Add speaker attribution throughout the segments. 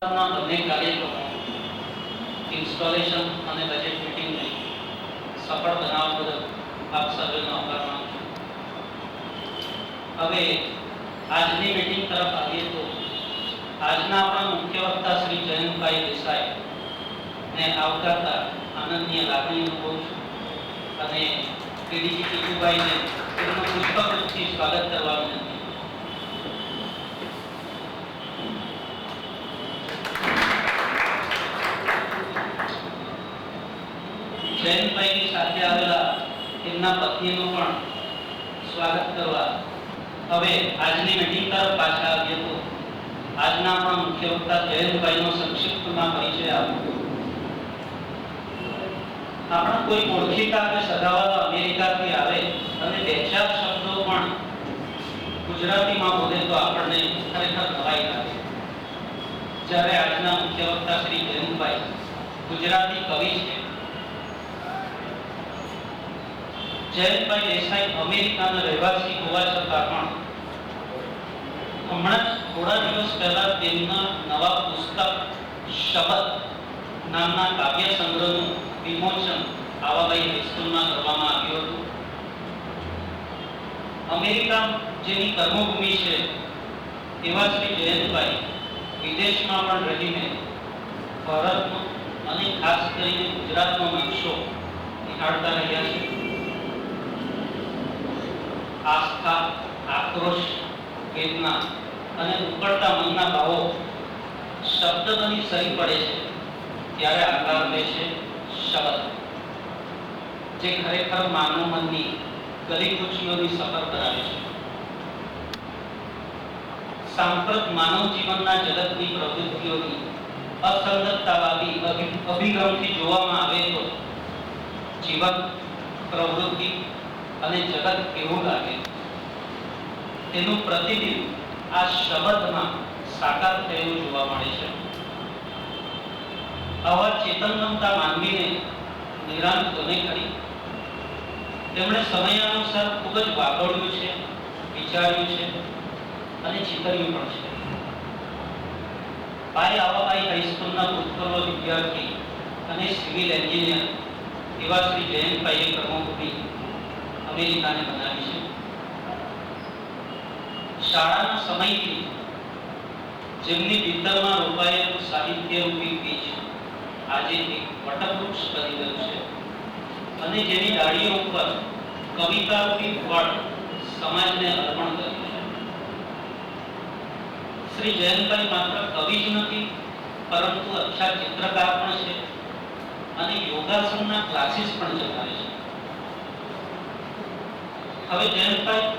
Speaker 1: બંને કાર્યક્રમો ઇન્સ્ટોલેશન અને બજેટ મીટિંગને સફળ બનાવવા બદલ આપ સર્વેનો આભાર માનું છું. હવે આજની મીટિંગ તરફ આવીએ તો આજના આપણા મુખ્ય વક્તા શ્રી જયંતભાઈ દેસાઈ ને આવકારતા આનંદની લાગણી અનુભવું છું અને પીડીજી ટીકુભાઈને તેમનું પુષ્પગુચ્છથી સ્વાગત કરવા વિનંતી. જયંતભાઈની સાથે આવેલા તેમના પત્નીનું પણ સ્વાગત કરવા હવે આજની મીટિંગ તરફ પાછા આવીએ તો આજના આપણા મુખ્ય વક્તા જયંતભાઈનો સંક્ષિપ્તમાં પરિચય આપો. આપણા કોઈ ઓળખીતા કે સગાવાલા અમેરિકાથી આવે અને બે ચાર શબ્દો પણ ગુજરાતીમાં બોલે તો આપણને ખરેખર નવાઈ લાગે. જ્યારે આજના મુખ્ય વક્તા શ્રી જયંતભાઈ ગુજરાતી કવિ છે. જયંતભાઈ દેસાઈ અમેરિકાના રહેવાસી હોવા છતાં પણ હમણાં થોડા દિવસ પહેલા તેમના નવા પુસ્તક શબદ નામના કાવ્ય સંગ્રહનું વિમોચન આવાબાઈ હાઈસ્કૂલમાં કરવામાં આવ્યું હતું. અમેરિકા જેની કર્મભૂમિ છે એવા શ્રી જયંતભાઈ વિદેશમાં પણ રહીને ભારતનો અને ખાસ કરીને ગુજરાતનો નકશો નિહાળતા રહ્યા છે. આસ્થા, આક્રોશ, વેદના અને ઉકળતા મનના ભાવો શબ્દ બની સરી પડે છે ત્યારે આકાર લે છે શબ્દ, જે ખરેખર માનવ મનની ગલીકુચીઓની સફર કરાવે છે. સાંપ્રત માનવ જીવનના જગતની પ્રવૃત્તિઓની અસંગતતાવાદી અભિગમથી જોવામાં આવે તો જીવન, પ્રવૃત્તિ અને જગત કેવું લાગે તેનું પ્રતિબિંબ આ શબ્દમાં સાકાર થયેલું જોવા મળે છે. આવા ચેતનવંતા માનવીને નિરાંત ગમે ખરી. તેમણે સમયાનુસાર ખૂબ જ વાપર્યું છે, વિચાર્યું છે અને ચિતર્યું પણ છે. ભાઈ આવાબાઈ હાઈસ્કૂલના ભૂતપૂર્વ વિદ્યાર્થી અને સિવિલ એન્જિનિયર એવા શ્રી જયંતભાઈએ કર્મભૂમિ અમેરિકાને બનાવી છે. શાળાના સમયથી જેમની ભીતરમાં રોપાયેલું સાહિત્યરૂપી બીજ આજે એક વટવૃક્ષ બની ગયું છે અને જેની ડાળીઓ ઉપર કવિતારૂપી ફળ સમાજને અર્પણ કર્યું છે. શ્રી જયંતભાઈ માત્ર કવિ જ નથી પરંતુ અચ્છા ચિત્રકાર પણ છે અને યોગાસનના ક્લાસીસ પણ ચલાવે છે. હવે જયંતભાઈ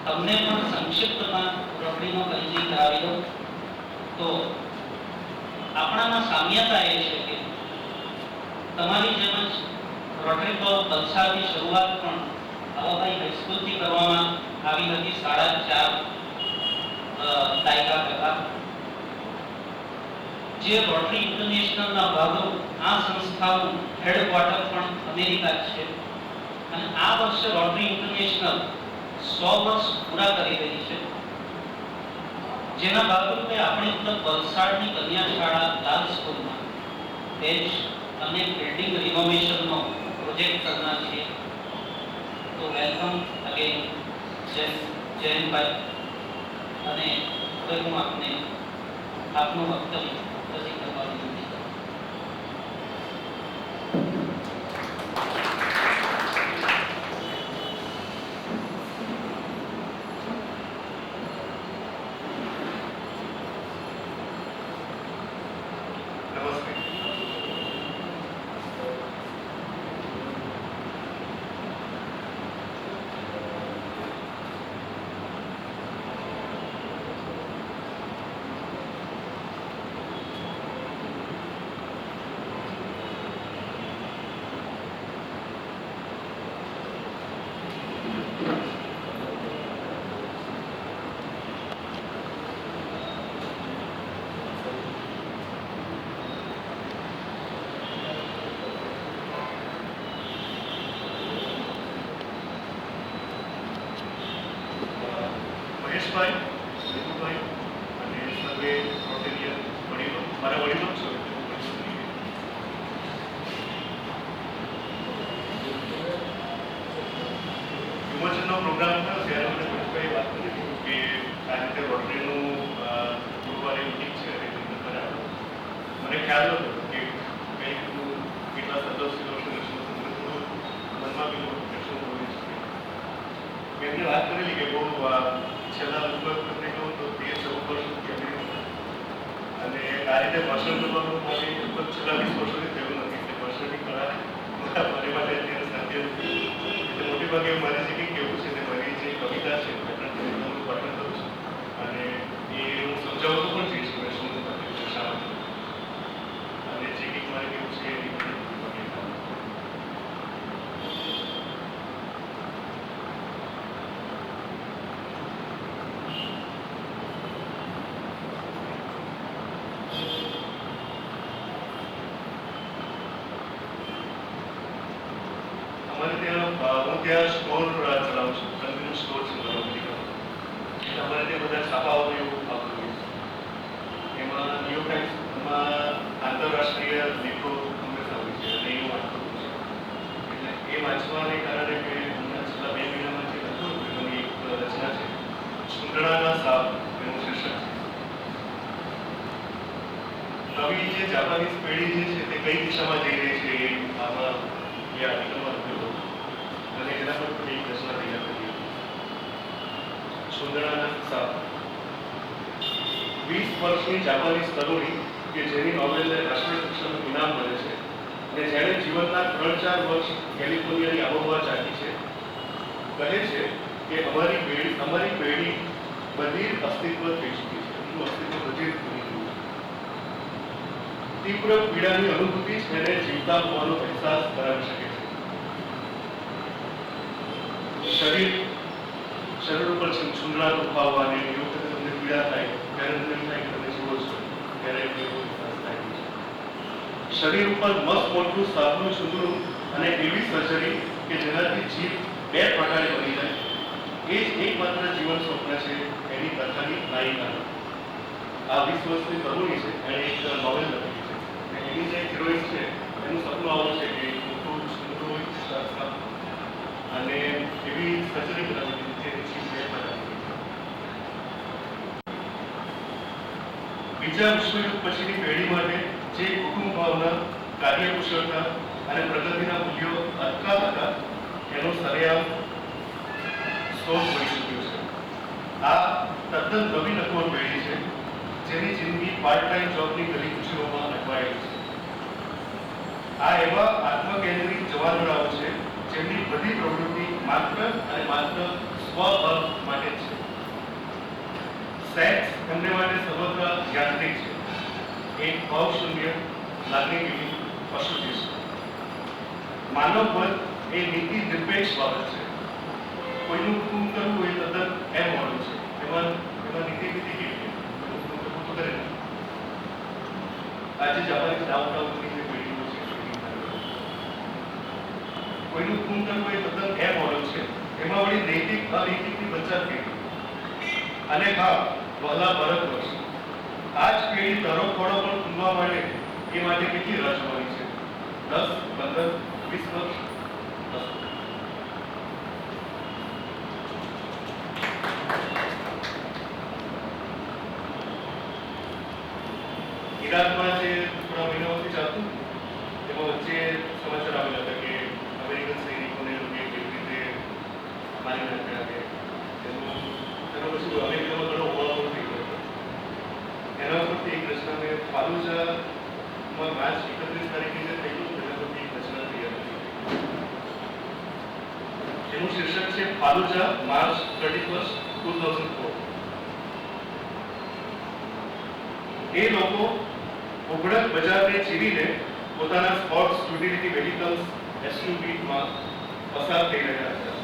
Speaker 1: તમને પણ સંક્ષિપ્તમાં રોટરીનો પરિચય કરાવી દઉં તો આપણામાં સામ્યતા એ છે કે તમારી જેમ જ રોટરી ક્લબ વલસાડની શરૂઆત પણ આવાબાઈ હાઈસ્કૂલથી કરવામાં આવી હતી 4.5 દાયકા પહેલા. જે રોટરી ઇન્ટરનેશનલના ભાગો આ સંસ્થાનું હેડક્વાર્ટર પણ અમેરિકા છે અને આ વર્ષે રોટરી ઇન્ટરનેશનલ 100 વર્ષ પૂરા કરી રહી છે. જેના ભાગરૂપે આપણે વલસાડની કન્યા શાળા લાલ સ્કૂલમાં બેન્ચ અને બિલ્ડિંગ રિનોવેશનનો પ્રોજેક્ટ કરનાર છીએ. તો વેલકમ અગેન જયંતભાઈ. અને હવે હું આપને આપનું વક્તવ્ય રજૂ કરવા વિનંતી કરું.
Speaker 2: ઇનોગ્રેશનનો પ્રોગ્રામ થયો ત્યારે મને મનીષભાઈ વાત કરી હતી કે આ રીતે રોટરીનું ગુરુવારે મીટિંગ છે એ રીતે કરાવો. મને ખ્યાલ નહોતો કે કંઈક કેટલા સદસ્યો થોડું મનમાં બી પ્રશ્ન હોય છે. મેં એમને વાત કરેલી કે બહુ છેલ્લા લગભગ તમને કહું તો 13-14 વર્ષથી અમેરિકામાં અને આ રીતે ભાષણ કરવાનું મારે લગભગ છેલ્લા 20 વર્ષથી થયું નથી. એટલે ભાષણની કળા મારી માટે અત્યારે સાધ્ય નથી. એટલે મોટે ભાગે મારે જે કંઈક કહેવું છે તે મારી જે કવિતા છે હું પાઠન કરું છું અને એ હું સમજાવતો પણ જઈશ કે શું શા માટે અને જે કંઈક મારે કહેવું છે એની માટે અમારે ત્યાં હું ત્યાં સ્ટોર ચલાવું છું. કન્વીનન્સ સ્ટોર છે મારો અમેરિકામાં. એટલે અમારે ત્યાં બધા છાપાઓ એવું આવતું હોય છે. એમાં ન્યૂયોર્ક ટાઈમ્સમાં આંતરરાષ્ટ્રીય લેખો હંમેશા હોય છે અને એ વાંચતો હોઉં છું. એટલે એ વાંચવાને કારણે કે હમણાં છેલ્લા 2 મહિનામાં જે લખ્યું એની એક રચના છે સુંદડાના સાપ એનું શીર્ષક છે. નવી જે જાપાનીઝ પેઢી જે છે તે કઈ દિશામાં જઈ રહી છે એ આમાં એ આર્ટિકલમાં લખ્યું અને એના પર પણ એક રચના તૈયાર કરી સુંદડાના સાપ. 20 વર્ષની જાપાનીઝ તરુણી કે જેની નોવેલને રાષ્ટ્રીય કક્ષાનું ઇનામ મળે છે અને જેણે જીવનના 3-4 વર્ષ કેલિફોર્નિયાની આબોહવા ચાકી છે કહે છે કે અમારી પેઢી બધી અસ્તિત્વ થઈ ચૂકી છે. એનું અસ્તિત્વ બધી ભૂલી ગયું છે. તીવ્ર પીડાની અનુભૂતિ જ એને જીવતા હોવાનો અહેસાસ કરાવી શકે છે. શરીર ઉપર છુંદડા દુખાવવા અને એ વખતે તમને પીડા થાય ત્યારે તમને થાય કે તમે જીવો છો ત્યારે એવો અહેસાસ થાય છે. શરીર ઉપર મસ્ત મોટું સાપનું છુંદડું અને એવી સર્જરી કે જેનાથી જીભ 2 પ્રકારે બની જાય એ જ એકમાત્ર જીવન સ્વપ્ન છે એની કથાની નાયિકા. આ 20 વર્ષની તરુણી છે. એણે એક નોવેલ લખી છે. એની જે હિરોઈન છે એનું સપનું આવું છે કે મોટું છુંદડું હોય અને એવી સર્જરી કરાવી દીધી જે જીભ 2 પ્રકારની. બીજા વિશ્વયુદ્ધ પછીની પેઢી માટે જે કુટુંબ ભાવના, કાર્યકુશળતા અને પ્રગતિના મૂલ્યો અટકા હતા એનો સરેઆમ સ્ત્રોત બની ચૂક્યો છે. આ તદ્દન નવી નકોર પેઢી છે જેની જિંદગી પાર્ટ ટાઈમ જોબની ગલી કુચીઓમાં અટવાયેલી છે. આ એવા આત્મકેન્દ્રિત જવાનોડાઓ છે જેમની બધી પ્રવૃત્તિ માત્ર અને માત્ર સ્વભાવ માટે જ છે. સેક્સ એમને માટે સર્વત્ર યાંત્રિક છે. એક ભાવશૂન્ય લાગણીની પશુતિ છે. માનવવધ એ નીતિ નિરપેક્ષ બાબત છે. કોઈનું ખૂન કરવું એ તદ્દન એમોરલ છે. એમાં નીતિ કેવી તો કરે નહીં. આજે જાપાનીઝ ડાઉનટાઉનની જે પેઢીઓ છે કોઈનું ખૂન કરવું એ તદ્દન એમોરલ છે. એમાં વળી નૈતિક અનૈતિકની પંચાયત થઈ. અને હા વહલા ભારત વર્ષ આ જ પેઢી દરો ખોડો પણ ખૂંદવા માટે એ માટે કેટલી રાહ જોવાની છે? 10, 15, 20 વર્ષ? ઈરાકમાં જે થોડા મહિનાઓથી ચાલતું એમાં વચ્ચે સમાચાર આવેલા હતા કે અમેરિકન સૈનિકોને કેવી રીતે મારી નાખ્યા કે એનો પછી અમેરિકામાં ઘણો હોવાપો થઈ ગયો હતો. એના પરથી એક રચના મેં ફાલુજામાં માર્ચ 31 તારીખે જે થયેલું એના પરથી એક રચના તૈયાર કરી. એનું શીર્ષક છે ફાલુજા માર્ચ 31, 2004. એ લોકો ઉઘડક બજારને ચીરીને પોતાના સ્પોર્ટ્સ યુટિલિટી વેહિકલ્સ એસયુવીમાં પસાર થઈ રહ્યા હતા.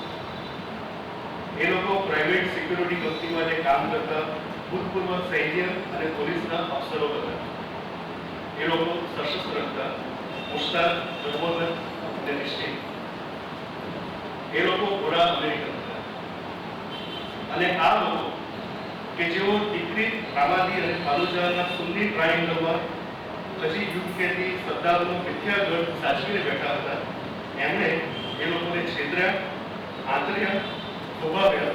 Speaker 2: એ લોકો પ્રાઇવેટ સિક્યુરિટી કંપની માટે કામ કરતા ભૂતપૂર્વ સૈન્ય અને પોલીસના અફસરો હતા. એ લોકો સશસ્ત્ર હતા, મુશ્તાક, પ્રબોધન અને નિષ્ઠિત. એ લોકો પૂરા અમેરિકન હતા. અને આ લોકો કે જેઓ દીકરી રામાદી અને ફાલુજાના સુન્ની ટ્રાયેંગલમાં હજી યુકેની સત્તાનો મિથ્યાગઢ સાચવીને બેઠા હતા, એમણે એ લોકોને છેતર્યા, આંતર્યા, થોભાવ્યા,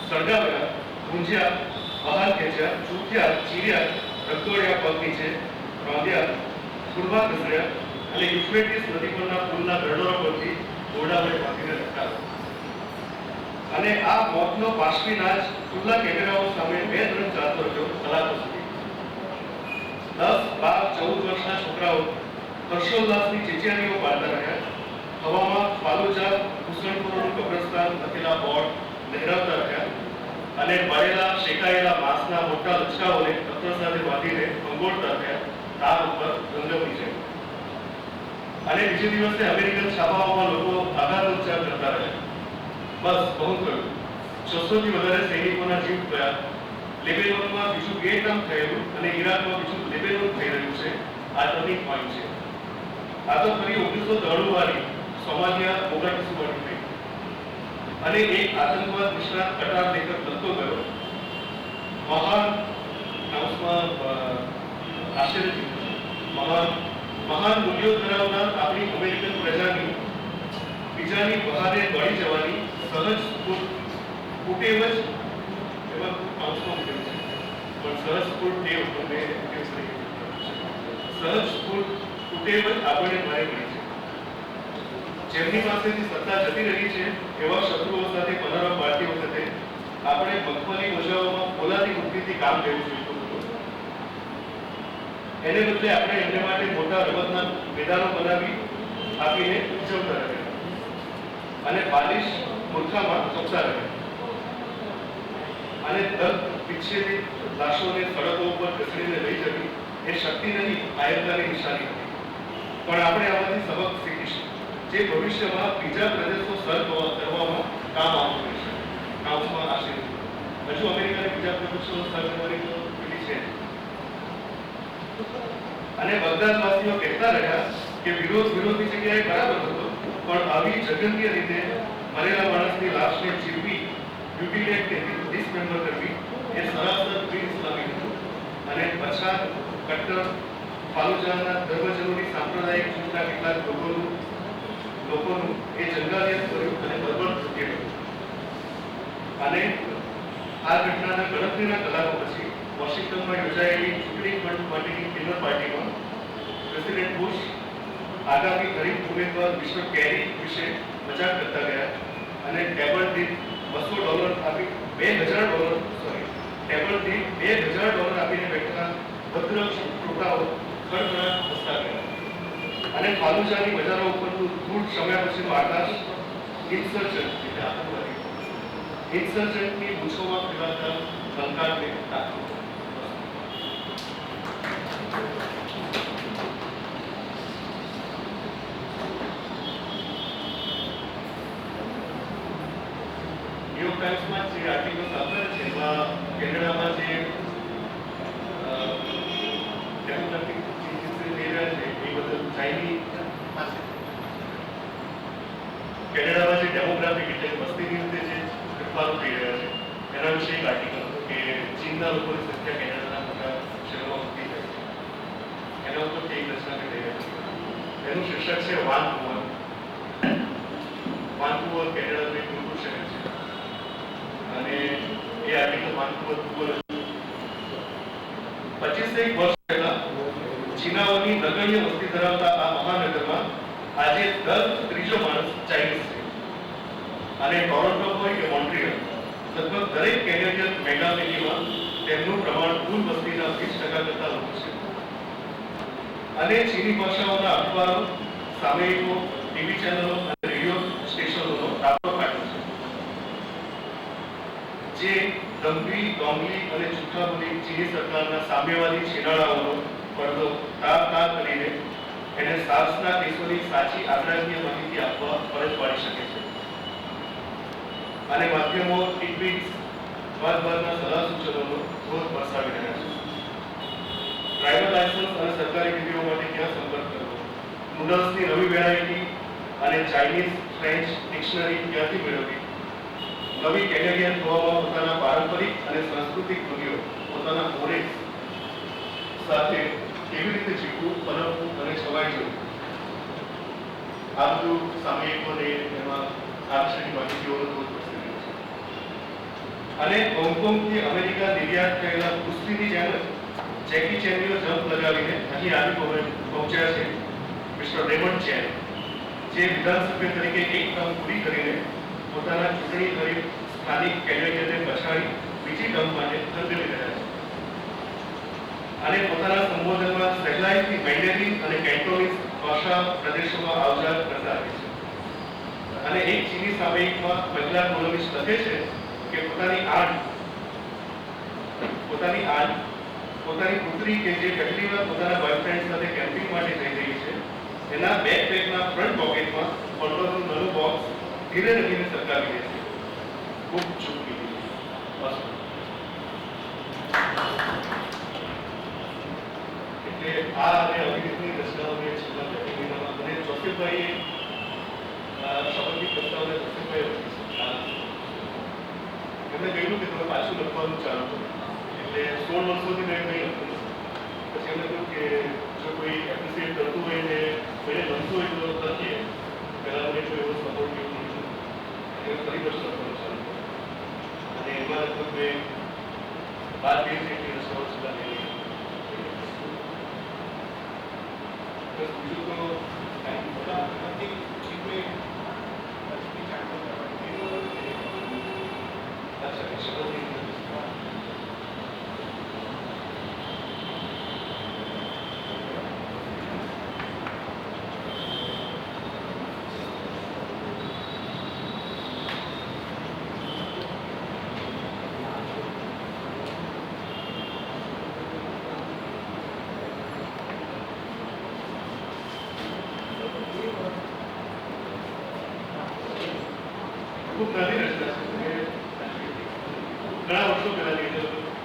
Speaker 2: સળગાવ્યા, ગુંજ્યા, બહાર ખેંચ્યા, ચૂક્યા, ચીર્યા, રગદોળ્યા પગ નીચે, રાંધ્યા, ખુરવા ઘસડ્યા અને યુફ્રેટીસ નદી પરના પુલના ગરડોળા પરથી ઘોડાને બાંધીને લટકાવ્યા. અને આ મોતનો પાશવી નાચ ખુલ્લા કેમેરાઓ સામે 2-3 ચાલતો રહ્યો કલાકો સુધી. 10, 12, 14 વર્ષના છોકરાઓ હર્ષોલ્લાસની ચીચિયારીઓ પાડતા રહ્યા. હવામાં ફાલુજા, ઘૂસણખોરોનું કબ્રસ્તાન લખેલા બોર્ડ લહેરાવતા રહ્યા અને બળેલા શેકાયેલા માંસના મોટા લચકાઓને પત્ર સાથે બાંધીને ભંગોળતા રહ્યા તાર ઉપર રંગવની જેમ. અને બીજે દિવસે અમેરિકન છાપાઓમાં લોકો આઘાતોચ્ચાર કરતા રહ્યા. બસ બહુ થયું, 600 થી વધારે સૈનિકોના જીવ ગયા. લેબેનોનમાં બીજું વિયેટનામ થયેલું અને ઈરાકમાં બીજું લેબેનોન થઈ રહ્યું છે. આ ટર્નિંગ પોઈન્ટ છે. આ તો ફરી 1993 વાળી સોમાલિયા મોગાડિશુ બની ગઈ અને એક આતંકવાદ નિષ્ણાત કટાર લેખક લખતો ગયો મહાન મહાન મૂલ્યો ધરાવનાર આપણી અમેરિકન પ્રજાની બીજાની બહારે ગળી જવાની સહજ કુટેવ જ એમાં કાઉન્સમાં મૂકેલું છે પણ સહજ કુટેવ તમે સહજ કુટેવ જ આપણને ભારે પડી છે. જેમની પાસેથી સત્તા જતી રહી છે એવા શત્રુઓ સાથે પનારા પાડતી વખતે આપણે મગફળી મજાઓમાં પોલાદી બુદ્ધિથી કામ લેવું જોઈએ. એને બદલે આપણે એમને માટે મોટા રમતના મેદાનો બનાવી આપીને ઉજવતા રહ્યા અને બાલિશ મૂર્ખામાં ચોકતા રહ્યા અને દર્દ વિચ્છેદિત લાશોને સડકો ઉપર ઘસડીને લઈ જવી એ શક્તિ નહીં, કાયરતાની નિશાની હતી. પણ આપણે આમાંથી સબક શીખીશું જે ભવિષ્યમાં બીજા પ્રદેશો સર કરવામાં કામ આવતું રહેશે. કાઉન્સમાં આશીર્વાદ હજુ અમેરિકાને બીજા પ્રદેશો સર કરવાની પેલી છે. અને બગદાદવાસીઓ કહેતા રહ્યા કે વિરોધની જગ્યાએ બરાબર હતો પણ આવી જઘન્ય રીતે મરેલા માણસની લાશને ચીરવી, મ્યુટિલેટ કરવી, ડિસમેમ્બર કરવી એ સરાસર પ્રી ઇસ્લામિક હતું અને પછાત કટ્ટર ફાલુજાના ધર્મજનોની સાંપ્રદાયિક જૂથના કેટલાક લોકોનું એ જંગાલિયત કર્યું અને બર્બર કૃત્ય હતું. અને આ ઘટનાના ગણતરીના કલાકો પછી વોશિંગ્ટનમાં યોજાયેલી ચૂંટણી ફંડ માટેની ડિનર પાર્ટીમાં પ્રેસિડેન્ટ બુશ આગામી ગરીબ ઉમેદવાર મિસ્ટર કેરી વિશે મજાક કરતા ગયા અને ટેબલ દીઠ $200 આપી ટેબલ દીઠ $2000 આપીને બેઠેલા ભદ્ર શ્રોતાઓ ખડખડાટ હસતા ગયા અને ફાલુજાની બજારો ઉપરનું ધૂળ શમ્યા પછીનું આકાશ ઇન્સર્જન્ટની મૂછોમાં ફેલાતા કંકારને તાક્યું. ન્યૂયોર્ક ટાઈમ્સમાં જે આર્ટિકલ્સ આપેલા છે એમાં કેનેડામાં જે ડેમોગ્રાફિક ચેન્જીસ થઈ રહ્યા છે એ બદલ કેનેડામાં જે ડેમોગ્રાફિક એટલે વસ્તીની રીતે જે ફેરફારો થઈ રહ્યા છે એના વિશે એક આર્ટિકલ કે ચીનના લોકોની સંખ્યા કેનેડાના મોટા શહેરોમાં વધી જાય છે. એના ઉપર એક રચના કરી રહ્યા છે. એનું શીર્ષક છે વાનકુવર. વાનકુવર કેનેડાનું એક મોટું શહેર છે અને એ આર્ટિકલ વાનકુવર 25 વર્ષ પહેલા ચીનાઓની નગણ્ય વસ્તી ધરાવતા આ મહાનગરમાં આજે દર ત્રીજો માણસ ચાઇનીઝ છે અને ટોરોન્ટો હોય કે મોન્ટ્રીયલ લગભગ દરેક કેનેડિયન મેગાસિટીમાં તેમનું પ્રમાણ કુલ વસ્તીના 20% કરતા વધુ છે. અને ચીની ભાષાઓના અખબારો, સામયિકો, ટીવી ચેનલો અને રેડિયો સ્ટેશનોનો રાપડો કાઢ્યો છે જે દંભી, ડોંગલી અને જૂઠા બોલી ચીની સરકારના સામ્યવાદી છેડાળાઓનો પડદો તાર કરીને એને સાર્સના કેસોની સાચી આંકડાકીય માહિતી આપવા ફરજ પાડી શકે છે. અને માધ્યમો ટિકિટ્સ બાદબાદના સલાહ સૂચનોનો ધોધ વરસાવી રહ્યા છે. ડ્રાઈવર લાયસન્સ અને સરકારી વિધિઓ માટે ક્યાં સંપર્ક કરવો, નૂડલ્સની નવી વેરાયટી અને ચાઇનીઝ ફ્રેન્ચ ડિક્શનરી ક્યાંથી મેળવવી, નવી કેનેડિયન ગોવામાં પોતાના પારંપરિક અને સાંસ્કૃતિક મૂલ્યો પોતાના ઓરેક સાથે કેવી રીતે જીવવું, પનપવું અને છવાઈ જવું, આ બધું સામયિકોને એમાં આ વિષયની માહિતીઓનો ધોધ વરસી રહ્યો છે. અને હોંગકોંગથી અમેરિકા નિર્યાત થયેલા કુસ્તીની જેમ જ જેકી ચેનનો જમ્પ લગાવીને અહીં આવી પહોંચ્યા છે મિસ્ટર રેમન્ડ ચેન, જે વિધાનસભ્ય તરીકે એક ટર્મ પૂરી કરીને પોતાના ચૂંટણી ખરીદ સ્થાનિક કેન્ડિડેટને પછાડી બીજી ટર્મ માટે ખરીદી રહ્યા છે. અને પોતાના સંબોધનમાં સહેલાઈથી મેન્ડેરિન અને કેન્ટોનીઝ ભાષા પ્રદેશોમાં આવજા કરતા રહે છે. અને એક ચીની સામયિકમાં મહિલા કોલોનિસ્ટ લખે છે કે પોતાની પુત્રી કે જે પહેલી વાર પોતાના બોયફ્રેન્ડ સાથે કેમ્પિંગ માટે જઈ રહી છે, એના બેકપેકના ફ્રન્ટ પોકેટમાં પંડોરનું નાનું બોક્સ ધીરે ધીરે સરકાવી દે છે. ખૂબ ચૂકી એટલે આ અને અભિનેત્રીની રચનાઓને છેલ્લા 2 મહિનામાં મને જોસેફભાઈએ શપથની પ્રસ્તાવને જોસેફભાઈ લખી છે. એમણે કહ્યું કે તમે પાછું લખવાનું ચાલુ કરો. એટલે 16 વર્ષોથી મેં કંઈ લખ્યું. પછી એમણે કહ્યું કે જો કોઈ એપ્રિશિએટ કરતું હોય ને કોઈને ગમતું હોય તો લખીએ. પહેલાં મને જો એવો સપોર્ટ કેવું મળ્યું એને ફરી વર્ષ લખવાનું ચાલુ કર્યું. અને એમાં લગભગ મેં 12-13 જેટલી રચનાઓ છેલ્લા લઈ બીજું તો ખૂબ નાની રચના છે. ઘણા વર્ષો પહેલાની,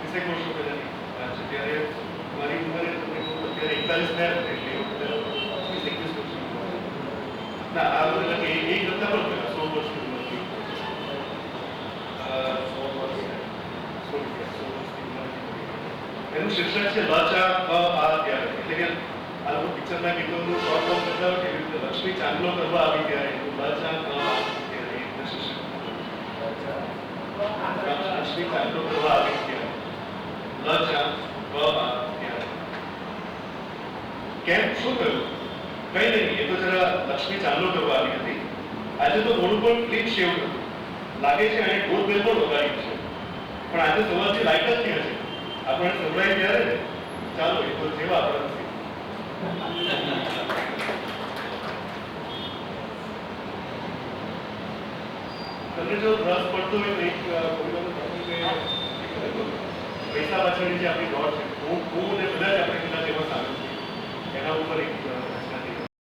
Speaker 2: 30 વર્ષો પહેલાની વાત છે. ત્યારે મારી ઉંમરે અત્યારે 41 થયા હતા. એટલે 20-21 વર્ષની ના આ બધા એ કરતા પણ પહેલા 16 વર્ષની ઉંમરની 16 વર્ષની એનું શીર્ષક છે લાચા આ ત્યારે. એટલે કે આ લોકો પિક્ચરના ગીતોનું શોર્ટ ફોર્મ કરતા હોય કેવી રીતે લક્ષ્મી ચાંદલો કરવા આવી ત્યારે લાચા લક્ષ્મી ચાંદલો કરવા આવી ત્યારે કેમ શું થયું? કઈ નહીં, એ તો જરા લક્ષ્મી ચાંદલો કરવા આવી હતી. આજે તો થોડું પણ ક્લીન શેવ હતું. લાગે છે અને ડોર બેલ પણ વગાડી છે. પણ આજે સવારથી લાઈટ જ ક્યાં છે? આપણે સંભળાય ત્યારે ને ચાલો એ તો જેવા આપણા તમને જો રસ પડતો હોય તો એક પૈસા પાછળની જે આપણી દોડ છે, હું ને બધા જ આપણે કદાચ એમાં સામેલ છીએ. એના ઉપર એક